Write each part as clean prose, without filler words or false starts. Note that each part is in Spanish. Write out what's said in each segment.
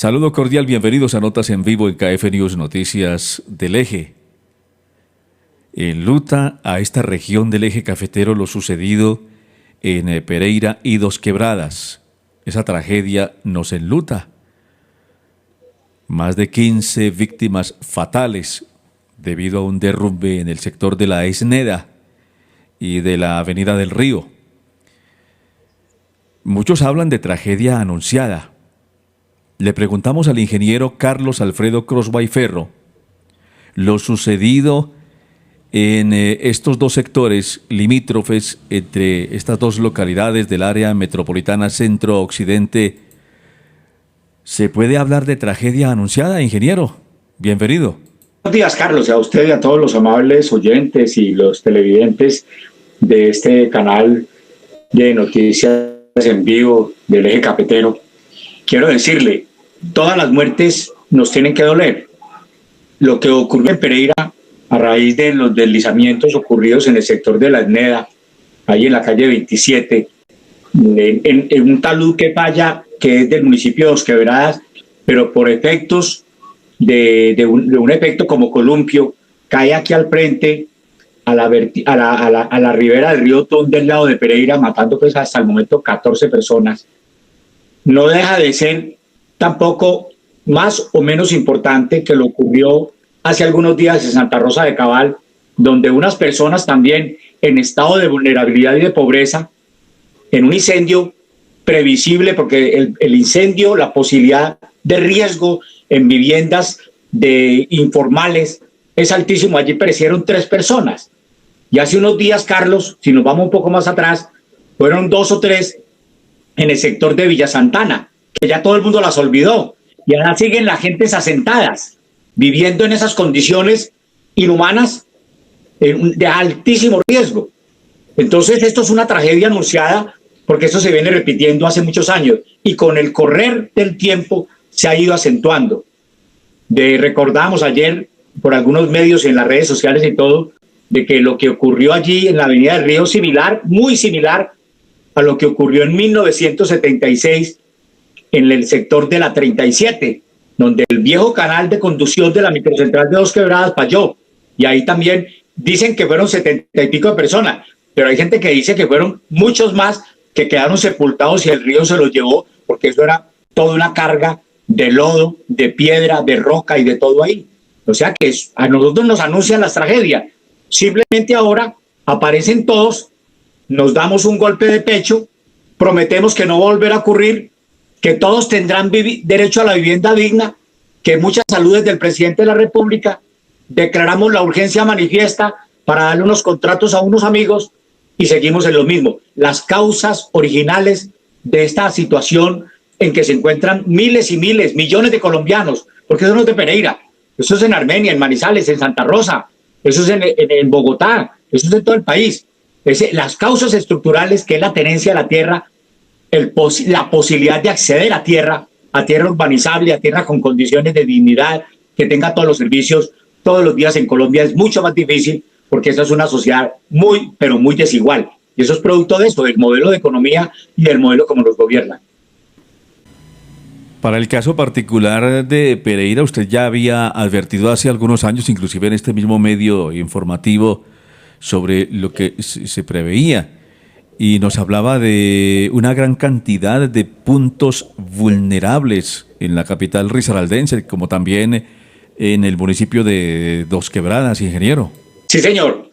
Saludo cordial, bienvenidos a Notas en Vivo en KF News Noticias del Eje. Enluta a esta región del Eje cafetero lo sucedido en Pereira y Dos Quebradas. Esa tragedia nos enluta. Más de 15 víctimas fatales debido a un derrumbe en el sector de la Esneda y de la Avenida del Río. Muchos hablan de tragedia anunciada. Le preguntamos al ingeniero Carlos Alfredo Crosby Ferro lo sucedido en estos dos sectores limítrofes entre estas dos localidades del área metropolitana centro-occidente. ¿Se puede hablar de tragedia anunciada, ingeniero? Bienvenido. Buenos días, Carlos, a usted y a todos los amables oyentes y los televidentes de este canal de noticias en vivo del Eje Cafetero. Quiero decirle, todas las muertes nos tienen que doler. Lo que ocurrió en Pereira a raíz de los deslizamientos ocurridos en el sector de la Esneda, ahí en la calle 27, en un talud que falla, que es del municipio de Dos Quebradas, pero por efectos de un efecto como columpio, cae aquí al frente a la ribera del río Tón del lado de Pereira, matando pues hasta el momento 14 personas. No deja de ser tampoco más o menos importante que lo ocurrió hace algunos días en Santa Rosa de Cabal, donde unas personas también en estado de vulnerabilidad y de pobreza, en un incendio previsible, porque el incendio, la posibilidad de riesgo en viviendas informales es altísimo. Allí perecieron 3 personas. Y hace unos días, Carlos, si nos vamos un poco más atrás, fueron 2 o 3 en el sector de Villa Santana, que ya todo el mundo las olvidó. Y ahora siguen las gentes asentadas, viviendo en esas condiciones inhumanas de altísimo riesgo. Entonces esto es una tragedia anunciada, porque esto se viene repitiendo hace muchos años y con el correr del tiempo se ha ido acentuando. Recordamos ayer por algunos medios en las redes sociales y todo, de que lo que ocurrió allí en la Avenida del Río muy similar a lo que ocurrió en 1976 en el sector de la 37, donde el viejo canal de conducción de la microcentral de Dos Quebradas falló. Y ahí también dicen que fueron 70 y pico de personas, pero hay gente que dice que fueron muchos más que quedaron sepultados y el río se los llevó, porque eso era toda una carga de lodo, de piedra, de roca y de todo ahí. O sea que a nosotros nos anuncian las tragedias. Simplemente ahora aparecen todos, nos damos un golpe de pecho, prometemos que no va a volver a ocurrir, que todos tendrán derecho a la vivienda digna, que muchas saludes del presidente de la República, declaramos la urgencia manifiesta para darle unos contratos a unos amigos y seguimos en lo mismo. Las causas originales de esta situación en que se encuentran miles y miles, millones de colombianos, porque eso no es de Pereira, eso es en Armenia, en Manizales, en Santa Rosa, eso es en Bogotá, eso es en todo el país. Las causas estructurales, que es la tenencia de la tierra, la posibilidad de acceder a tierra urbanizable, a tierra con condiciones de dignidad, que tenga todos los servicios todos los días en Colombia, es mucho más difícil, porque esa es una sociedad muy, pero muy desigual. Y eso es producto de esto, del modelo de economía y del modelo como nos gobiernan. Para el caso particular de Pereira, usted ya había advertido hace algunos años, inclusive en este mismo medio informativo, sobre lo que se preveía. Y nos hablaba de una gran cantidad de puntos vulnerables en la capital risaraldense, como también en el municipio de Dos Quebradas, ingeniero. Sí, señor.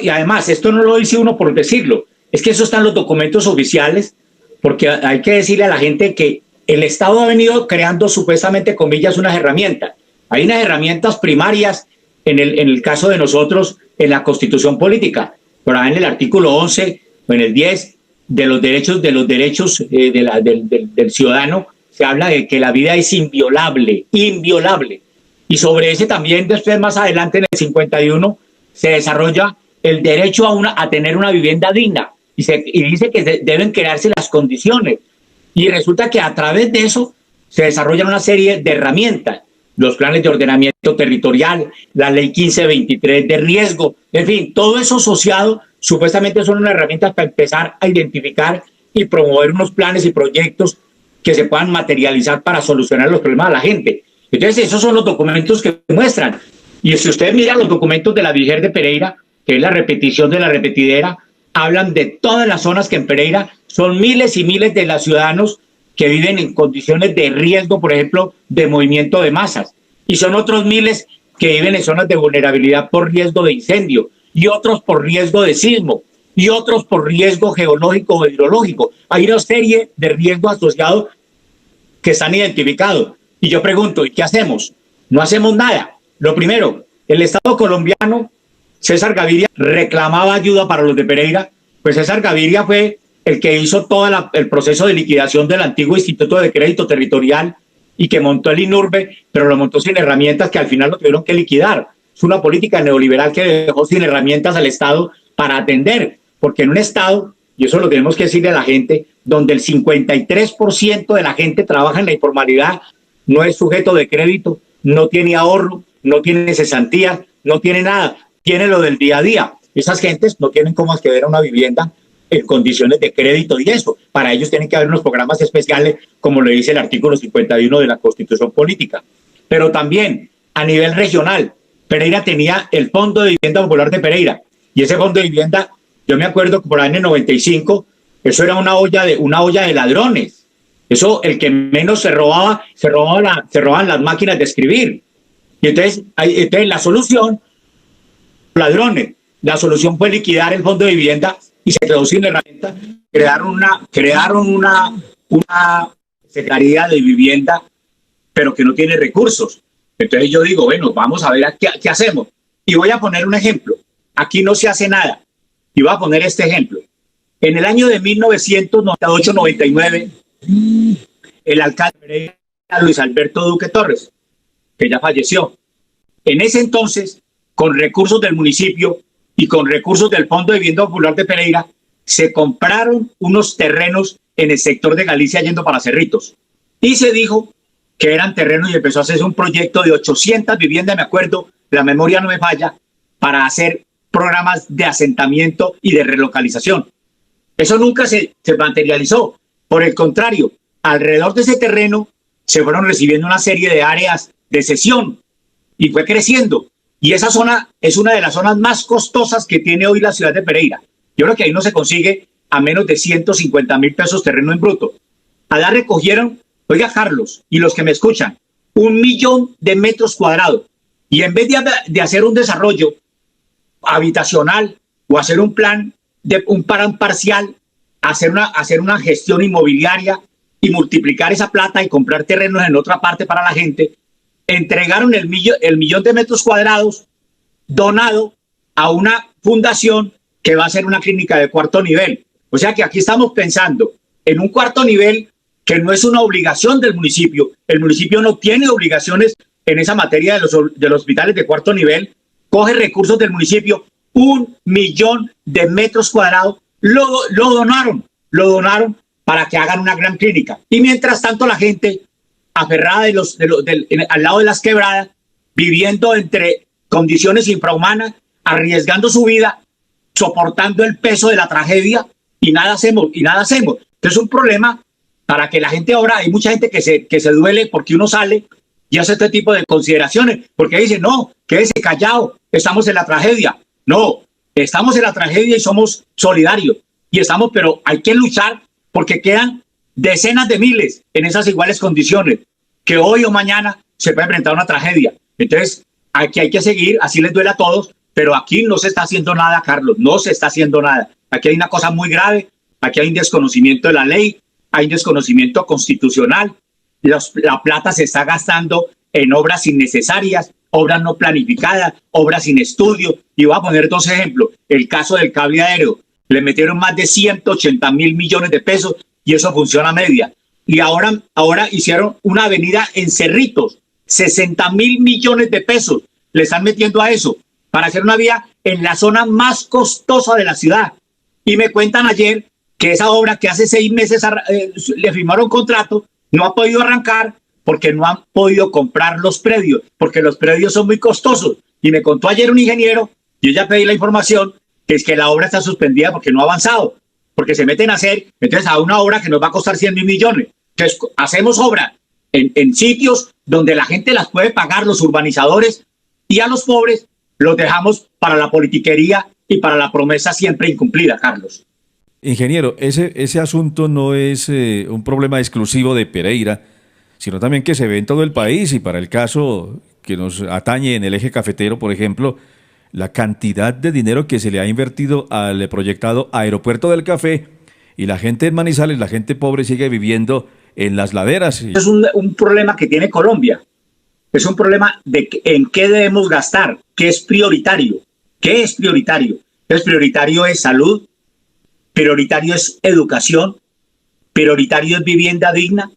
Y además, esto no lo dice uno por decirlo, es que eso está en los documentos oficiales, porque hay que decirle a la gente que el Estado ha venido creando, supuestamente, comillas, unas herramientas. Hay unas herramientas primarias en el caso de nosotros en la Constitución Política, por ahí en el artículo 11 o en el 10 de los derechos del ciudadano, se habla de que la vida es inviolable. Y sobre ese también, después más adelante, en el 51, se desarrolla el derecho a tener una vivienda digna y dice que deben crearse las condiciones. Y resulta que a través de eso se desarrollan una serie de herramientas, los planes de ordenamiento territorial, la ley 1523 de riesgo, en fin, todo eso asociado supuestamente son unas herramientas para empezar a identificar y promover unos planes y proyectos que se puedan materializar para solucionar los problemas de la gente. Entonces, esos son los documentos que muestran. Y si ustedes miran los documentos de la Viger de Pereira, que es la repetición de la repetidera, hablan de todas las zonas que en Pereira son miles y miles de los ciudadanos que viven en condiciones de riesgo, por ejemplo, de movimiento de masas. Y son otros miles que viven en zonas de vulnerabilidad por riesgo de incendio, y otros por riesgo de sismo, y otros por riesgo geológico o hidrológico. Hay una serie de riesgos asociados que están identificados. Y yo pregunto, ¿y qué hacemos? No hacemos nada. Lo primero, el Estado colombiano, César Gaviria, reclamaba ayuda para los de Pereira. Pues César Gaviria fue el que hizo todo el proceso de liquidación del antiguo Instituto de Crédito Territorial y que montó el INURBE, pero lo montó sin herramientas, que al final lo tuvieron que liquidar. Es una política neoliberal que dejó sin herramientas al Estado para atender, porque en un Estado, y eso lo tenemos que decirle a la gente, donde el 53% de la gente trabaja en la informalidad, no es sujeto de crédito, no tiene ahorro, no tiene cesantías, no tiene nada, tiene lo del día a día. Esas gentes no tienen cómo acceder a una vivienda en condiciones de crédito y eso. Para ellos tienen que haber unos programas especiales, como le dice el artículo 51 de la Constitución Política. Pero también a nivel regional, Pereira tenía el Fondo de Vivienda Popular de Pereira, y ese Fondo de Vivienda, yo me acuerdo que por ahí en el 95, eso era una olla de ladrones. Eso, el que menos se robaban las máquinas de escribir. Y entonces la solución, ladrones, la solución fue liquidar el Fondo de Vivienda y se quedó sin herramienta. Crearon una Secretaría de Vivienda, pero que no tiene recursos. Entonces yo digo, bueno, vamos a ver qué hacemos. Y voy a poner un ejemplo. Aquí no se hace nada. Y voy a poner este ejemplo. En el año de 1998-99, el alcalde de Pereira, Luis Alberto Duque Torres, que ya falleció, en ese entonces, con recursos del municipio y con recursos del Fondo de Vivienda Popular de Pereira, se compraron unos terrenos en el sector de Galicia yendo para Cerritos. Y se dijo que eran terrenos y empezó a hacerse un proyecto de 800 viviendas, me acuerdo, la memoria no me falla, para hacer programas de asentamiento y de relocalización. Eso nunca se materializó. Por el contrario, alrededor de ese terreno se fueron recibiendo una serie de áreas de cesión y fue creciendo. Y esa zona es una de las zonas más costosas que tiene hoy la ciudad de Pereira. Yo creo que ahí no se consigue a menos de 150.000 pesos terreno en bruto. Allá recogieron, oiga Carlos, y los que me escuchan, 1 millón de metros cuadrados. Y en vez de hacer un desarrollo habitacional o hacer un plan parcial, hacer una gestión inmobiliaria y multiplicar esa plata y comprar terrenos en otra parte para la gente, entregaron el millón de metros cuadrados donado a una fundación que va a hacer una clínica de 4º nivel. O sea que aquí estamos pensando en un 4º nivel que no es una obligación del municipio. El municipio no tiene obligaciones en esa materia de los hospitales de 4º nivel. Coge recursos del municipio, 1 millón de metros cuadrados, lo donaron para que hagan una gran clínica. Y mientras tanto la gente aferrada al lado de las quebradas, viviendo entre condiciones infrahumanas, arriesgando su vida, soportando el peso de la tragedia, y nada hacemos. Entonces es un problema para que la gente ahora, hay mucha gente que se duele porque uno sale y hace este tipo de consideraciones, porque dice, no, quédese callado, estamos en la tragedia. No, estamos en la tragedia y somos solidarios, pero hay que luchar porque quedan decenas de miles en esas iguales condiciones, que hoy o mañana se puede enfrentar una tragedia. Entonces, aquí hay que seguir, así les duele a todos, pero aquí no se está haciendo nada, Carlos, no se está haciendo nada. Aquí hay una cosa muy grave, aquí hay un desconocimiento de la ley, hay un desconocimiento constitucional, la plata se está gastando en obras innecesarias, obras no planificadas, obras sin estudio. Y voy a poner 2 ejemplos. El caso del cable aéreo, le metieron más de 180.000 millones de pesos y eso funciona a media. Y ahora hicieron una avenida en Cerritos, 60.000 millones de pesos le están metiendo a eso para hacer una vía en la zona más costosa de la ciudad. Y me cuentan ayer que esa obra que hace 6 meses le firmaron contrato, no ha podido arrancar porque no han podido comprar los predios, porque los predios son muy costosos. Y me contó ayer un ingeniero, yo ya pedí la información, que es que la obra está suspendida porque no ha avanzado, porque se meten a hacer, entonces a una obra que nos va a costar 100.000 millones. Entonces, hacemos obra en sitios donde la gente las puede pagar, los urbanizadores, y a los pobres los dejamos para la politiquería y para la promesa siempre incumplida, Carlos. Ingeniero, ese asunto no es un problema exclusivo de Pereira, sino también que se ve en todo el país y para el caso que nos atañe en el eje cafetero, por ejemplo, la cantidad de dinero que se le ha invertido al proyectado Aeropuerto del Café y la gente en Manizales, la gente pobre sigue viviendo en las laderas. Es un problema que tiene Colombia. Es un problema de en qué debemos gastar, qué es prioritario. ¿Qué es prioritario? Prioritario es salud, prioritario es educación, prioritario es vivienda digna,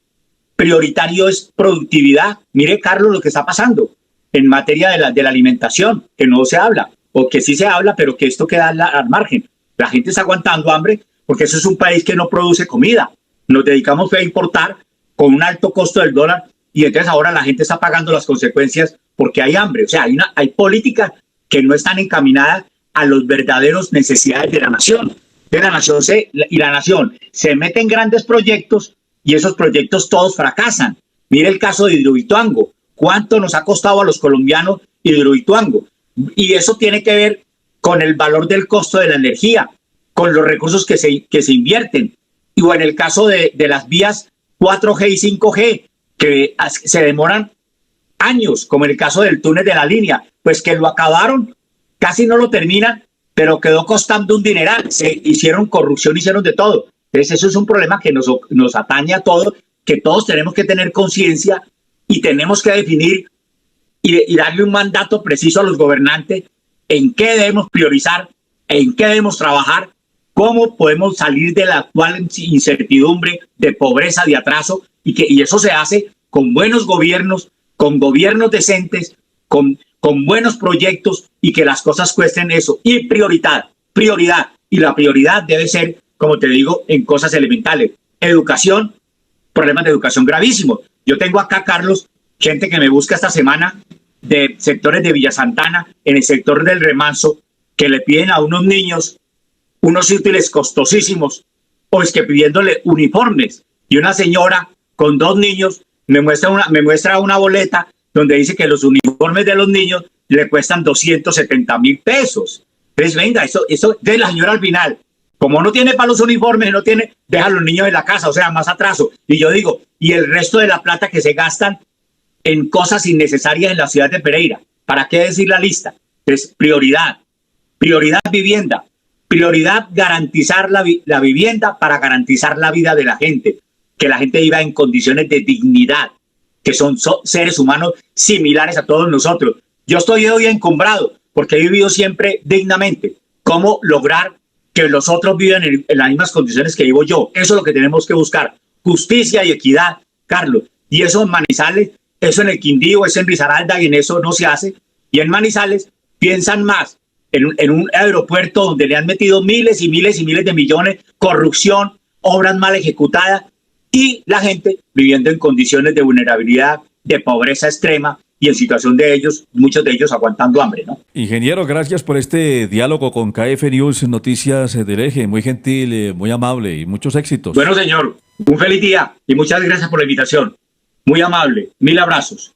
prioritario es productividad. Mire, Carlos, lo que está pasando en materia de la alimentación, que no se habla, o que sí se habla, pero que esto queda al margen. La gente está aguantando hambre porque eso es un país que no produce comida. Nos dedicamos a importar con un alto costo del dólar y entonces ahora la gente está pagando las consecuencias porque hay hambre. O sea, hay políticas que no están encaminadas a los verdaderos necesidades de la nación. La nación se mete en grandes proyectos y esos proyectos todos fracasan. Mire el caso de Hidroituango. ¿Cuánto nos ha costado a los colombianos Hidroituango? Y eso tiene que ver con el valor del costo de la energía, con los recursos que se invierten. Y o en el caso de las vías 4G y 5G, que se demoran años, como en el caso del túnel de la línea, pues que lo acabaron, casi no lo terminan, pero quedó costando un dineral. Se hicieron corrupción, hicieron de todo. Entonces eso es un problema que nos atañe a todos, que todos tenemos que tener conciencia y tenemos que definir y darle un mandato preciso a los gobernantes en qué debemos priorizar, en qué debemos trabajar, cómo podemos salir de la actual incertidumbre, de pobreza, de atraso, y eso se hace con buenos gobiernos, con gobiernos decentes, con buenos proyectos y que las cosas cuesten eso. Y prioridad. Y la prioridad debe ser, como te digo, en cosas elementales. Educación, problemas de educación gravísimos. Yo tengo acá, Carlos, gente que me busca esta semana de sectores de Villa Santana, en el sector del Remanso, que le piden a unos niños unos útiles costosísimos, o es que pidiéndole uniformes. Y una señora con 2 niños me muestra una boleta donde dice que los uniformes de los niños le cuestan 270,000 pesos. Entonces, venga, eso, entonces la señora al final, como no tiene para los uniformes, no tiene, deja a los niños en la casa, o sea, más atraso. Y yo digo, y el resto de la plata que se gastan en cosas innecesarias en la ciudad de Pereira, ¿para qué decir la lista? Es prioridad vivienda, prioridad garantizar la vivienda para garantizar la vida de la gente, que la gente viva en condiciones de dignidad, que son seres humanos similares a todos nosotros. Yo estoy hoy encumbrado porque he vivido siempre dignamente. ¿Cómo lograr que los otros vivan en las mismas condiciones que vivo yo? Eso es lo que tenemos que buscar, justicia y equidad, Carlos. Y eso en Manizales, eso en el Quindío, eso en Risaralda, y en eso no se hace. Y en Manizales piensan más en un aeropuerto donde le han metido miles y miles y miles de millones, corrupción, obras mal ejecutadas, y la gente viviendo en condiciones de vulnerabilidad, de pobreza extrema, y en situación de ellos, muchos de ellos aguantando hambre, ¿no? Ingeniero, gracias por este diálogo con KF News Noticias del Eje. Muy gentil, muy amable y muchos éxitos. Bueno, señor, un feliz día y muchas gracias por la invitación. Muy amable. 1000 abrazos.